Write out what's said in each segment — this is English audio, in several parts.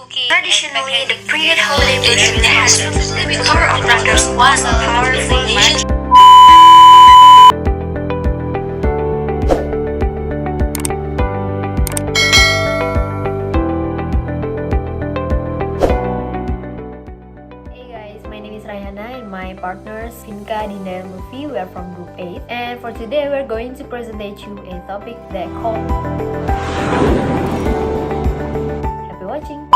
Traditionally, the period holiday period has been tour operators was a powerful match. Hey guys, my name is Raihana and my partners Vinka, Dinda, and Lufi. We are from Group 8, and for today we're going to present you a topic that called Happy watching!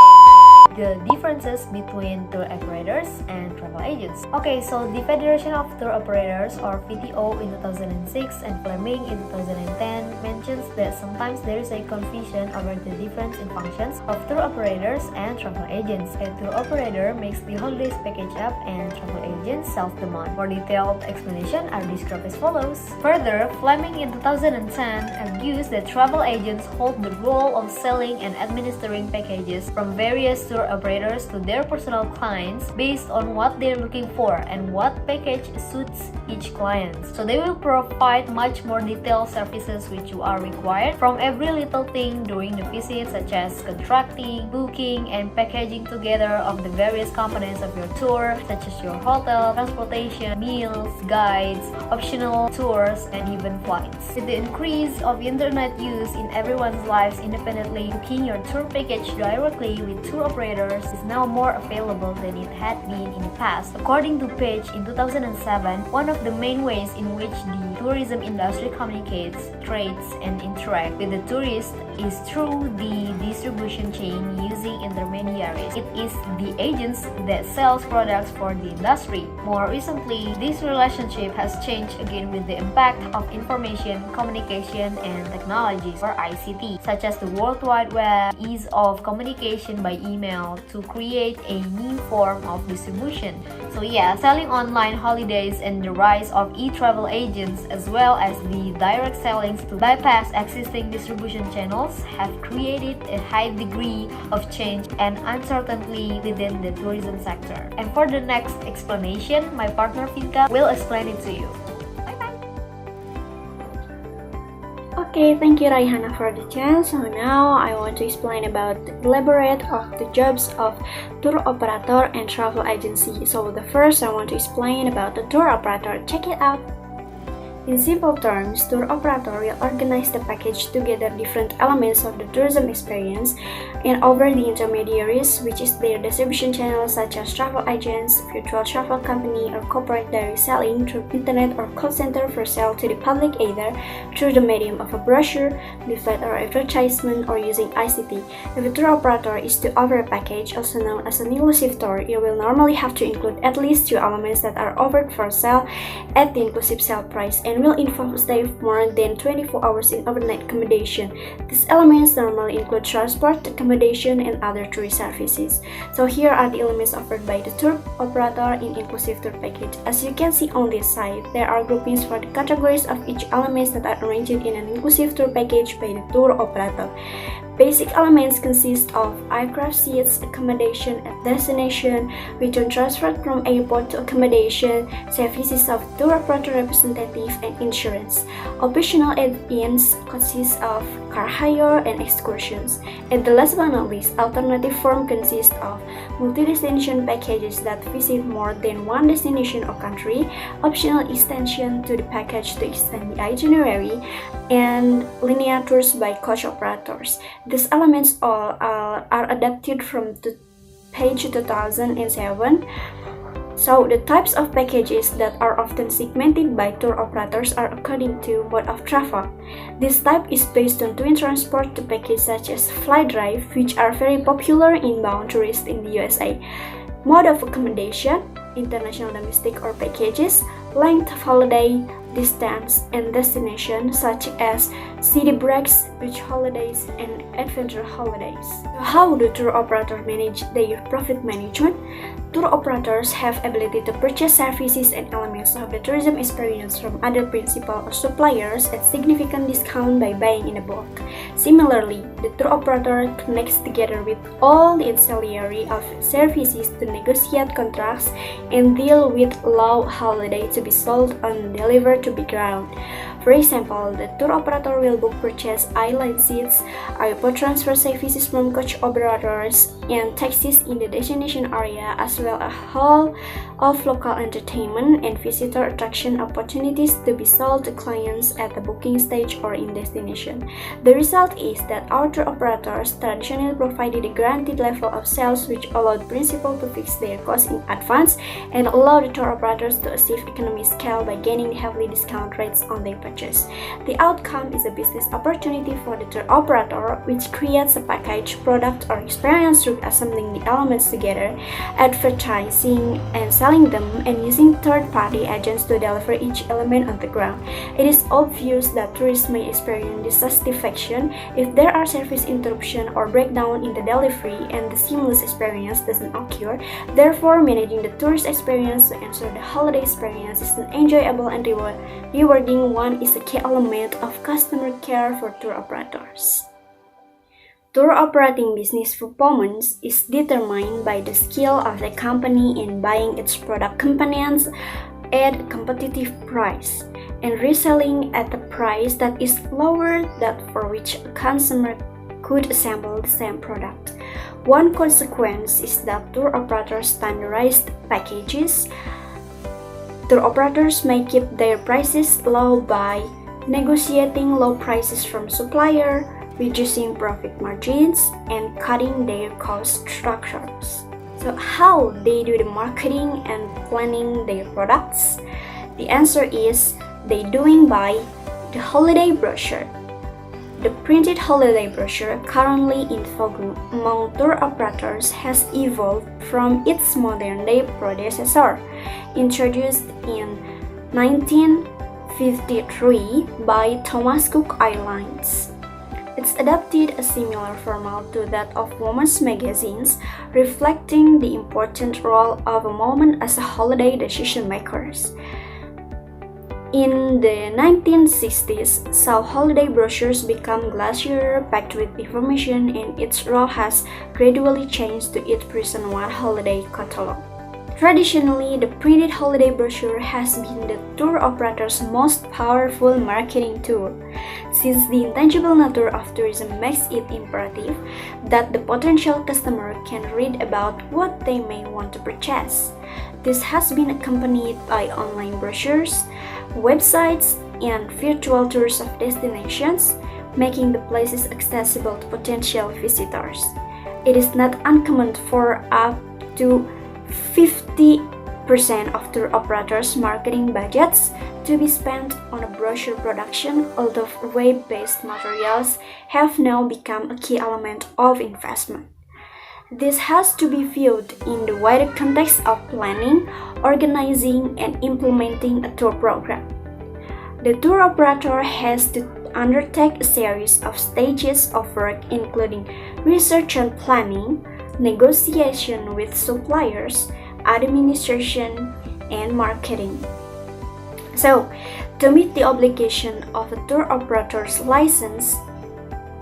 The differences between tour operators and travel agents. Okay, so the Federation of Tour Operators, or VTO, in 2006 and Fleming in 2010 mentions that sometimes there is a confusion over the difference in functions of tour operators and travel agents. A tour operator makes the holidays package up and travel agents sells them on. For detailed explanation are described as follows. Further, Fleming in 2010 argues that travel agents hold the role of selling and administering packages from various tour operators to their personal clients based on what they're looking for and what package suits each client. So they will provide much more detailed services which you are required from every little thing during the visit, such as contracting, booking, and packaging together of the various components of your tour, such as your hotel, transportation, meals, guides, optional tours, and even flights. With the increase of internet use in everyone's lives independently, booking your tour package directly with tour operators is now more available than it had been in the past. According to Page in 2007, one of the main ways in which the tourism industry communicates, trades, and interacts with the tourists is through the distribution chain using intermediaries. It is the agents that sells products for the industry. More recently, this relationship has changed again with the impact of information, communication, and technologies, or ICT, such as the World Wide Web, ease of communication by email, to create a new form of distribution. So yeah, selling online holidays and the rise of e-travel agents, as well as the direct sellings to bypass existing distribution channels, have created a high degree of change and uncertainty within the tourism sector. And for the next explanation, my partner Vinka will explain it to you. Okay, thank you Raihana for the chance. So now I want to explain about the elaborate of the jobs of tour operator and travel agency. So the first I want to explain about the tour operator. Check it out. In simple terms, tour operator will organize the package together different elements of the tourism experience and over the intermediaries, which is their distribution channels such as travel agents, virtual travel company, or corporate direct selling through internet or call center for sale to the public, either through the medium of a brochure, leaflet, or advertisement, or using ICT. If a tour operator is to offer a package, also known as an inclusive tour, it will normally have to include at least two elements that are offered for sale at the inclusive sale price and will involve stay more than 24 hours in overnight accommodation. These elements normally include transport, accommodation, and other tourist services. So here are the elements offered by the tour operator in inclusive tour package. As you can see on this side, there are groupings for the categories of each elements that are arranged in an inclusive tour package by the tour operator. Basic elements consist of aircraft seats, accommodation at destination, return transfer from airport to accommodation, services of tour operator representative, and insurance. Optional add-ins consist of car hire and excursions. And the last but not least, alternative form consists of multi-destination packages that visit more than one destination or country, optional extension to the package to extend the itinerary, and linear tours by coach operators. These elements all are adapted from the page 2007. So the types of packages that are often segmented by tour operators are according to mode of travel. This type is based on twin transport to packages such as fly drive, which are very popular inbound tourists in the USA. Mode of accommodation, international, domestic, or packages, length of holiday, distance, and destination such as city breaks, beach holidays, and adventure holidays. So how do tour operators manage their profit management? Tour operators have ability to purchase services and elements of the tourism experience from other principal or suppliers at significant discount by buying in a bulk. Similarly, the tour operator connects together with all the ancillary of services to negotiate contracts and deal with low holiday to be sold and delivered to be ground. For example, the tour operator will book purchase island seats, airport transfer services from coach operators, and taxis in the destination area, as well as a whole of local entertainment and visitor attraction opportunities to be sold to clients at the booking stage or in destination. The result is that our tour operators traditionally provided a guaranteed level of sales which allowed principal to fix their costs in advance and allow the tour operators to achieve economy scale by gaining heavily discount rates on their purchase. The outcome is a business opportunity for the tour operator, which creates a package, product, or experience through assembling the elements together, advertising and selling them, and using third-party agents to deliver each element on the ground. It is obvious that tourists may experience dissatisfaction if there are service interruption or breakdown in the delivery and the seamless experience doesn't occur. Therefore, managing the tourist experience to ensure the holiday experience is an enjoyable and rewarding one is a key element of customer care for tour operators. Tour operating business performance is determined by the skill of the company in buying its product components at a competitive price and reselling at a price that is lower than for which a consumer could assemble the same product. One consequence is that tour operators standardized packages. Tour operators may keep their prices low by negotiating low prices from suppliers, reducing profit margins, and cutting their cost structures. So how they do the marketing and planning their products? The answer is they doing by the holiday brochure. The printed holiday brochure currently in vogue among tour operators has evolved from its modern-day predecessor, introduced in 1953 by Thomas Cook Airlines. It's adopted a similar format to that of women's magazines, reflecting the important role of women as a holiday decision makers. In the 1960s, saw holiday brochures become glossier, packed with information, and its role has gradually changed to its present one holiday catalog. Traditionally, the printed holiday brochure has been the tour operator's most powerful marketing tool, since the intangible nature of tourism makes it imperative that the potential customer can read about what they may want to purchase. This has been accompanied by online brochures, websites, and virtual tours of destinations, making the places accessible to potential visitors. It is not uncommon for up to 50% of tour operators' marketing budgets to be spent on a brochure production, although web-based materials have now become a key element of investment. This has to be viewed in the wider context of planning, organizing, and implementing a tour program. The tour operator has to undertake a series of stages of work, including research and planning, negotiation with suppliers, administration, and marketing. So, to meet the obligation of a tour operator's license,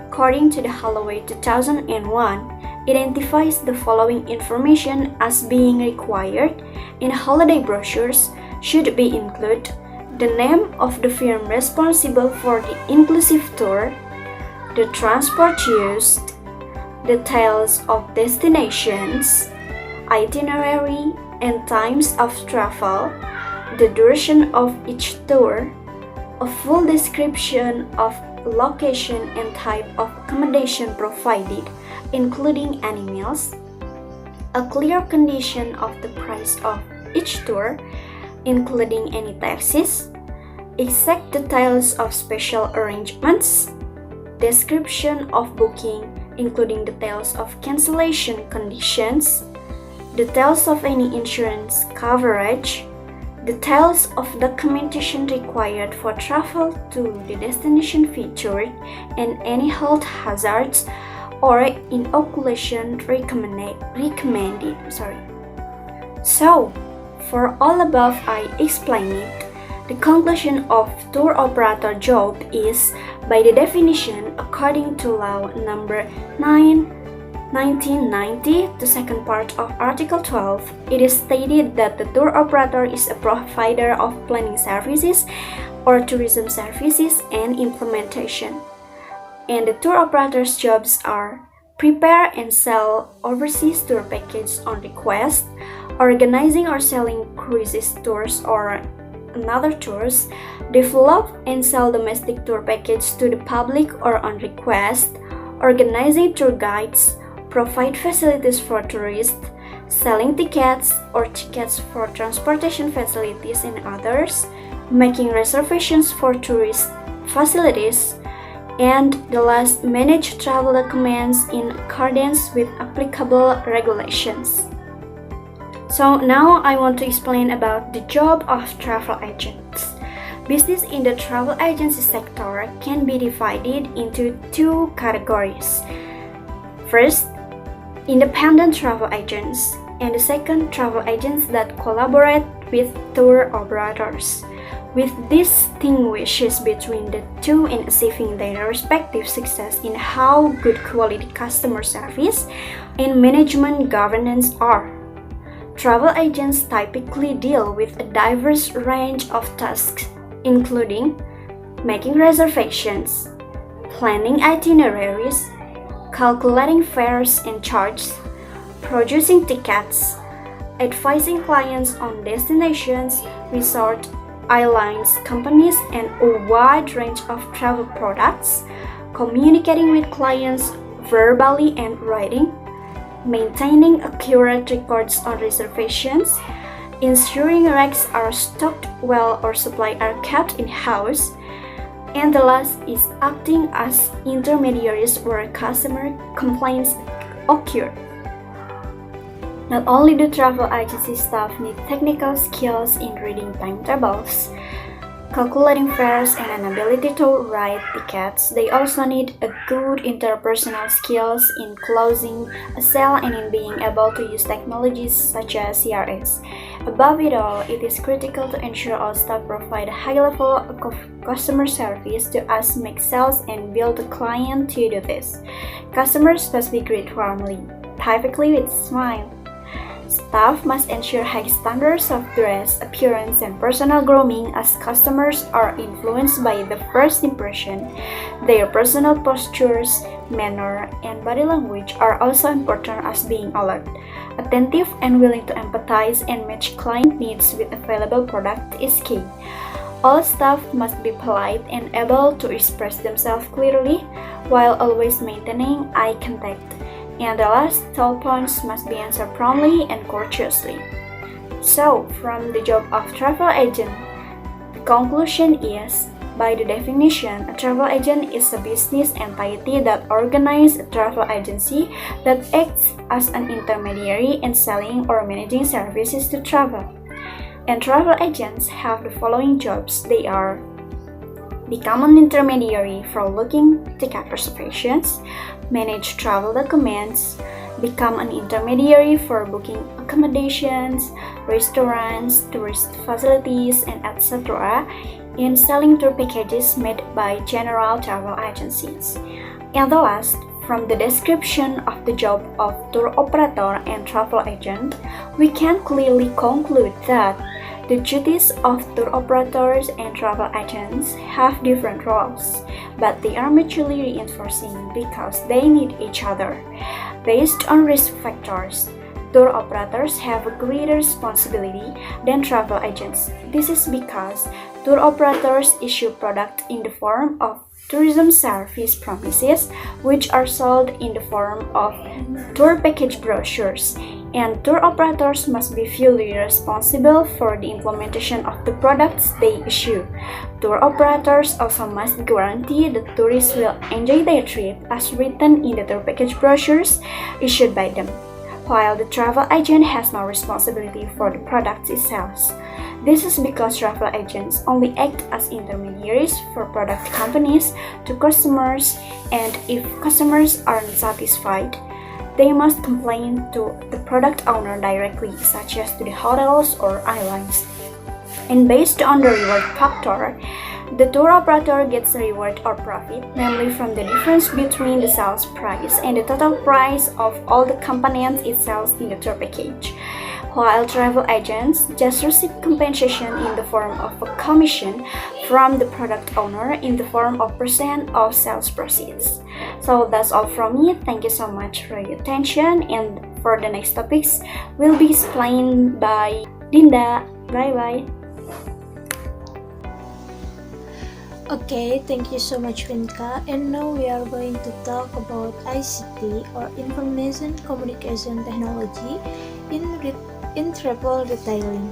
according to the Holloway 2001, identifies the following information as being required in holiday brochures should be included: the name of the firm responsible for the inclusive tour, the transport used, details of destinations, itinerary and times of travel, the duration of each tour, a full description of location and type of accommodation provided, including any meals, a clear condition of the price of each tour, including any taxes, exact details of special arrangements, description of booking, including details of cancellation conditions, details of any insurance coverage, details of documentation required for travel to the destination featured, and any health hazards or inoculation recommended. So, for all above I explained it, the conclusion of tour operator job is, by the definition, according to Law Number 9, 1990, the second part of Article 12, it is stated that the tour operator is a provider of planning services or tourism services and implementation. And the tour operator's jobs are prepare and sell overseas tour packages on request, organizing or selling cruises tours or another tours, develop and sell domestic tour packages to the public or on request, organizing tour guides, provide facilities for tourists, selling tickets or tickets for transportation facilities and others, making reservations for tourist facilities, and the last, manage travel documents in accordance with applicable regulations. So now I want to explain about the job of travel agents. Business in the travel agency sector can be divided into two categories. First, independent travel agents, and the second, travel agents that collaborate with tour operators. With distinguishes between the two in achieving their respective success in how good quality customer service and management governance are. Travel agents typically deal with a diverse range of tasks, including making reservations, planning itineraries, calculating fares and charges, producing tickets, advising clients on destinations, resort, airlines, companies, and a wide range of travel products, communicating with clients verbally and writing, maintaining accurate records on reservations, ensuring racks are stocked well or supply are kept in-house, and the last is acting as intermediaries where customer complaints occur. Not only do travel agency staff need technical skills in reading timetables, calculating fares, and an ability to write tickets, they also need a good interpersonal skills in closing a sale and in being able to use technologies such as CRS. Above it all, it is critical to ensure all staff provide a high level of customer service to us make sales and build a client to do this. Customers must be greeted warmly, typically with a smile. Staff must ensure high standards of dress, appearance, and personal grooming as customers are influenced by the first impression. Their personal postures, manner, and body language are also important as being alert, attentive, and willing to empathize and match client needs with available product is key. All staff must be polite and able to express themselves clearly while always maintaining eye contact. And the last telephones must be answered promptly and courteously. So, from the job of travel agent, the conclusion is, by the definition, a travel agent is a business entity that organizes a travel agency that acts as an intermediary in selling or managing services to travel. And travel agents have the following jobs. They are: become an intermediary for booking ticket reservations, manage travel documents, become an intermediary for booking accommodations, restaurants, tourist facilities, and etc., and selling tour packages made by general travel agencies. And the last, from the description of the job of tour operator and travel agent, we can clearly conclude that the duties of tour operators and travel agents have different roles, but they are mutually reinforcing because they need each other. Based on risk factors, tour operators have a greater responsibility than travel agents. This is because tour operators issue product in the form of tourism service promises, which are sold in the form of tour package brochures, and tour operators must be fully responsible for the implementation of the products they issue. Tour operators also must guarantee that tourists will enjoy their trip as written in the tour package brochures issued by them, while the travel agent has no responsibility for the products it sells. This is because travel agents only act as intermediaries for product companies to customers, and if customers are unsatisfied, they must complain to the product owner directly, such as to the hotels or airlines. And based on the reward factor, the tour operator gets a reward or profit, namely from the difference between the sales price and the total price of all the components it sells in the tour package, while travel agents just receive compensation in the form of a commission from the product owner in the form of percent of sales proceeds. So that's all from me. Thank you so much for your attention, and for the next topics will be explained by Dinda. Bye bye. Okay, thank you so much, Vinka. And now we are going to talk about ICT, or Information Communication Technology in travel retailing.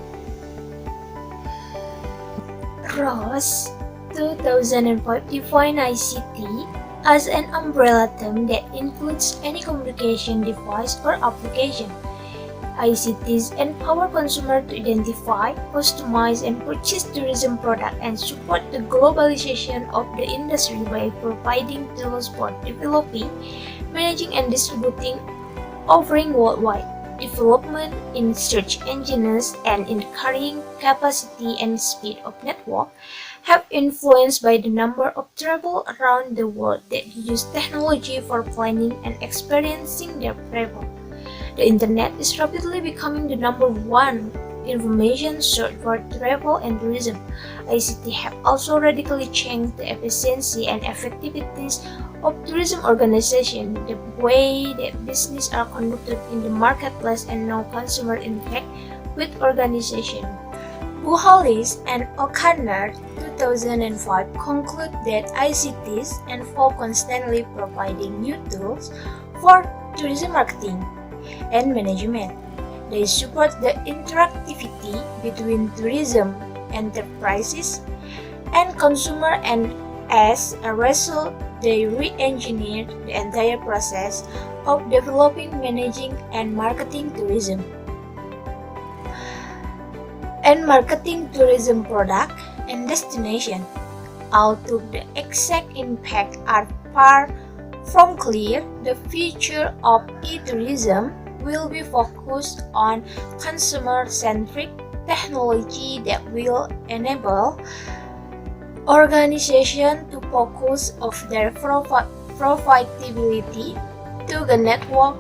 ROS 2005 define ICT as an umbrella term that includes any communication device or application. ICTs empower consumers to identify, customize, and purchase tourism products and support the globalization of the industry by providing tools for developing, managing, and distributing offering worldwide. Development in search engines and in carrying capacity and speed of network have influenced by the number of travel around the world that use technology for planning and experiencing their travel. The internet is rapidly becoming the number one information source for travel and tourism. ICT have also radically changed the efficiency and effectiveness of tourism organization, the way that business are conducted in the marketplace, and now consumer interact with organization. Buhalis and O'Connor 2005 conclude that ICTs involve constantly providing new tools for tourism marketing and management. They support the interactivity between tourism enterprises and consumer, and as a result, they re-engineer the entire process of developing, managing, and marketing tourism. And marketing tourism product and destination. Although the exact impact are far from clear, the future of e-tourism will be focused on consumer-centric technology that will enable organizations to focus of their profitability to the network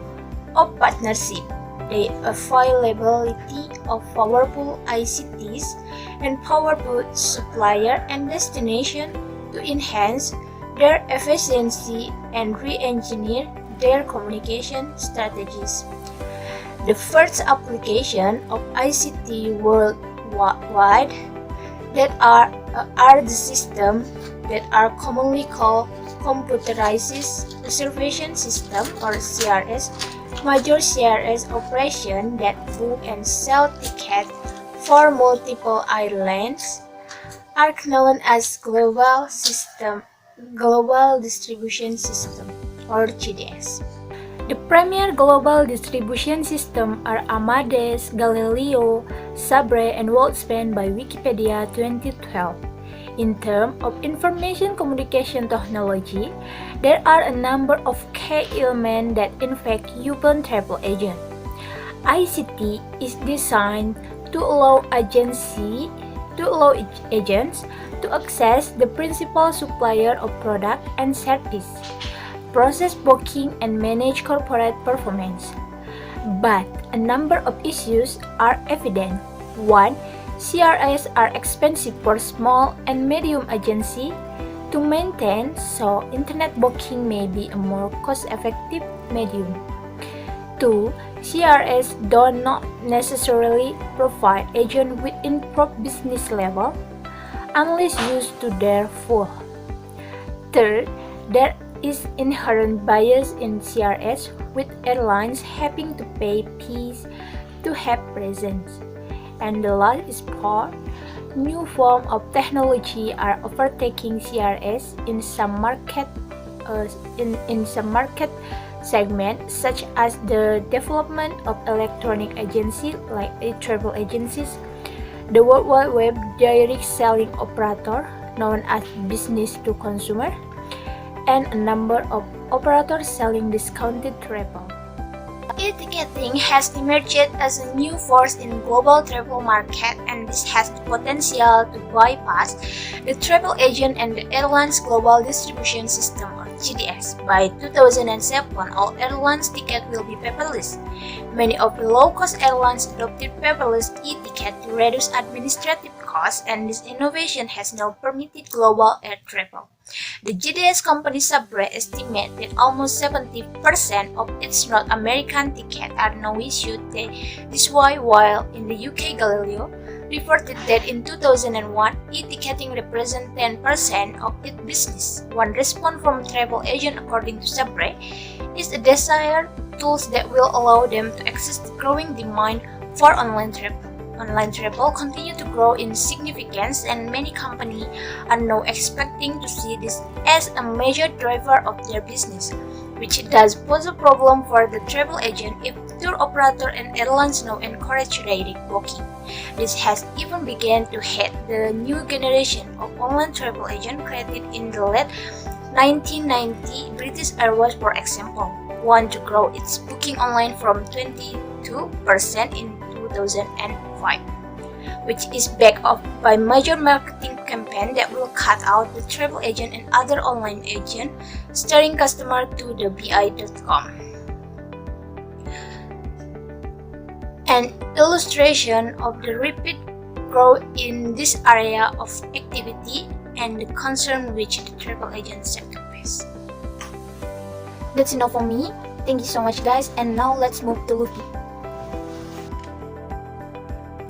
of partnership, the availability of powerful ICTs, and powerful supplier and destination to enhance their efficiency and re-engineer their communication strategies. The first application of ICT worldwide that are the systems that are commonly called computerized reservation system, or CRS, major CRS operation that book and sell tickets for multiple airlines, are known as global distribution system, or GDS. The premier global distribution system are Amadeus, Galileo, Sabre, and Worldspan by Wikipedia 2012. In terms of information communication technology, there are a number of key elements that affect human travel agents. ICT is designed to allow agents to access the principal supplier of product and service, process booking, and manage corporate performance. But a number of issues are evident. 1. CRS are expensive for small and medium agencies to maintain, so internet booking may be a more cost-effective medium. 2. CRS do not necessarily provide agents with improved business level unless used to their full. Third, there is inherent bias in CRS, with airlines having to pay fees to have presence. And the last is poor. New forms of technology are overtaking CRS in some market segments, such as the development of electronic agencies like travel agencies, the World Wide Web direct selling operator known as business to consumer, and a number of operators selling discounted travel. E-ticketing has emerged as a new force in global travel market, and this has the potential to bypass the travel agent and the airline's global distribution system, or GDS. By 2007, all airlines tickets will be paperless. Many of the low-cost airlines adopted paperless e-ticket to reduce administrative costs, and this innovation has now permitted global air travel. The GDS company Sabre estimates that almost 70% of its North American tickets are now issued this way, while in the UK Galileo reported that in 2001, e-ticketing represents 10% of its business. One response from travel agents, according to Sabre, is the desire tools that will allow them to access the growing demand for online travel. Online travel continues to grow in significance, and many companies are now expecting to see this as a major driver of their business, which does pose a problem for the travel agent if tour operator and airlines now encourage direct booking. This has even begun to hit the new generation of online travel agents created in the late 1990s. British Airways, for example, want to grow its booking online from 22% in 2005, which is backed up by major marketing campaign that will cut out the travel agent and other online agent, steering customer to the bi.com. An illustration of the rapid growth in this area of activity and the concern which the travel agent sector face. That's enough for me. Thank you so much, guys, and now let's move to Lufi.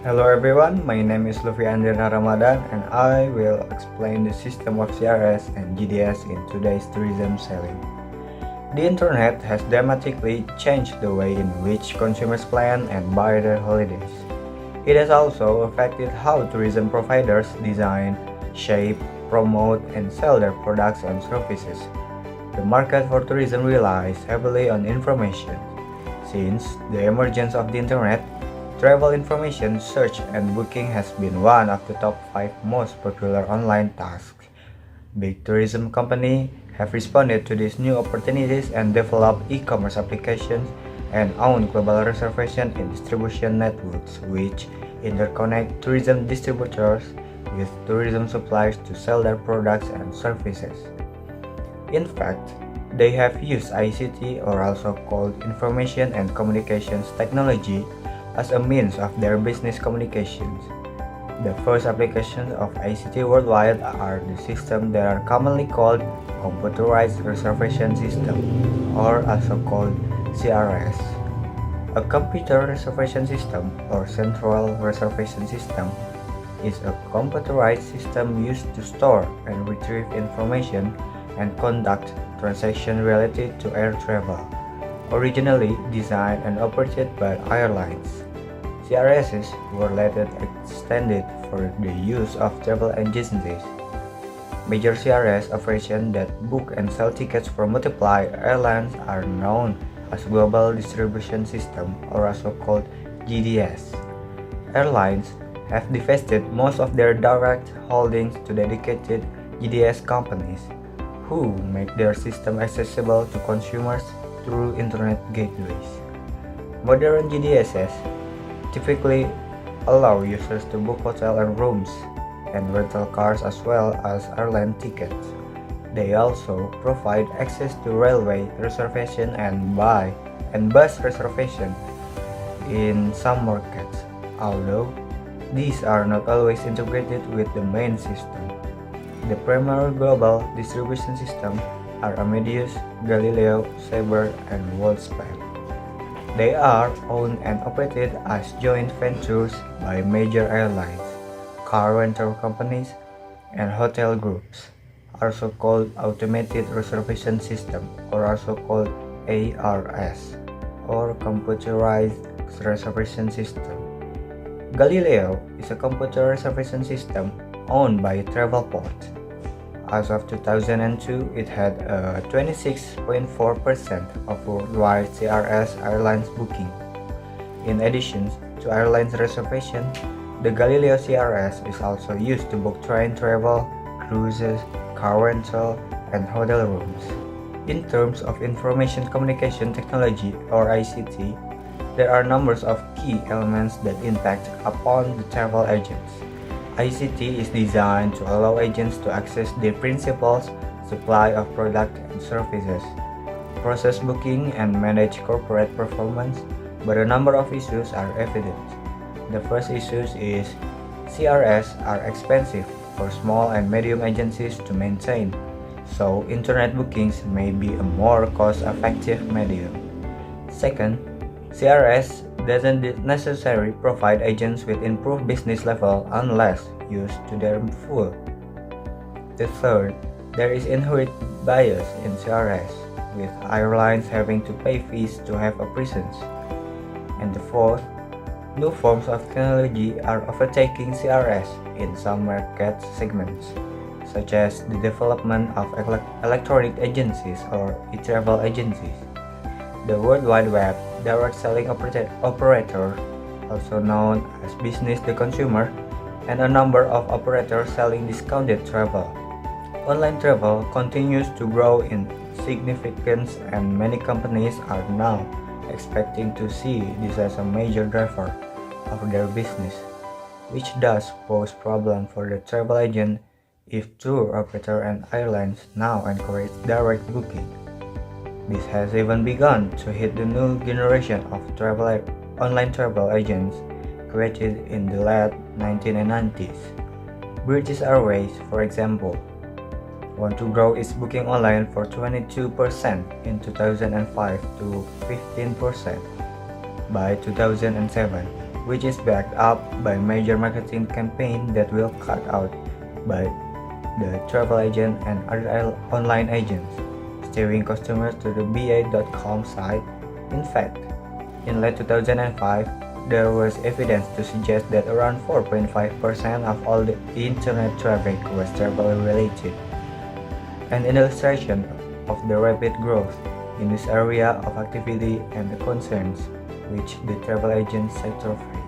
Hello everyone, my name is Lufi Ramadhan, and I will explain the system of CRS and GDS in today's tourism selling. The internet has dramatically changed the way in which consumers plan and buy their holidays. It has also affected how tourism providers design, shape, promote, and sell their products and services. The market for tourism relies heavily on information. Since the emergence of the internet, travel information search and booking has been one of the top 5 most popular online tasks. Big tourism companies have responded to these new opportunities and developed e-commerce applications and own global reservation and distribution networks, which interconnect tourism distributors with tourism suppliers to sell their products and services. In fact, they have used ICT, or also called Information and Communications Technology, as a means of their business communications. The first applications of ICT worldwide are the systems that are commonly called Computerized Reservation System, or also called CRS. A computer reservation system, or central reservation system, is a computerized system used to store and retrieve information and conduct transactions related to air travel. Originally designed and operated by airlines, CRSs were later extended for the use of travel agencies. Major CRS operations that book and sell tickets for multiple airlines are known as Global Distribution System, or also called GDS. Airlines have divested most of their direct holdings to dedicated GDS companies, who make their system accessible to consumers through internet gateways. Modern GDSs typically allow users to book hotel and rooms and rental cars as well as airline tickets. They also provide access to railway reservation and bus reservation in some markets, although these are not always integrated with the main system. The primary global distribution systems are Amadeus, Galileo, Sabre, and Worldspan. They are owned and operated as joint ventures by major airlines, car rental companies, and hotel groups, also called Automated Reservation System, or also called ARS, or Computerized Reservation System. Galileo is a computer reservation system owned by Travelport. As of 2002, it had 26.4% of worldwide CRS airlines booking. In addition to airlines reservation, the Galileo CRS is also used to book train travel, cruises, car rental, and hotel rooms. In terms of information communication technology, or ICT, there are numbers of key elements that impact upon the travel agents. ICT is designed to allow agents to access the principal supply of product and services, process booking, and manage corporate performance, but a number of issues are evident. The first issue is CRS are expensive for small and medium agencies to maintain, so internet bookings may be a more cost-effective medium. Second, CRS doesn't necessarily provide agents with improved business level unless used to their full. The third, there is inherent bias in CRS, with airlines having to pay fees to have a presence. And the fourth, new forms of technology are overtaking CRS in some market segments, such as the development of electronic agencies or e-travel agencies. The World Wide Web direct selling operator, also known as business to consumer, and a number of operators selling discounted travel. Online travel continues to grow in significance, and many companies are now expecting to see this as a major driver of their business, which does pose problem for the travel agent if tour operator and airlines now encourage direct booking. This has even begun to hit the new generation of online travel agents created in the late 1990s. British Airways, for example, want to grow its booking online from 22% in 2005 to 15% by 2007, which is backed up by major marketing campaign that will cut out by the travel agent and other online agents, steering customers to the BA.com site. In fact, in late 2005, there was evidence to suggest that around 4.5% of all the internet traffic was travel related, an illustration of the rapid growth in this area of activity and the concerns which the travel agent sector faces.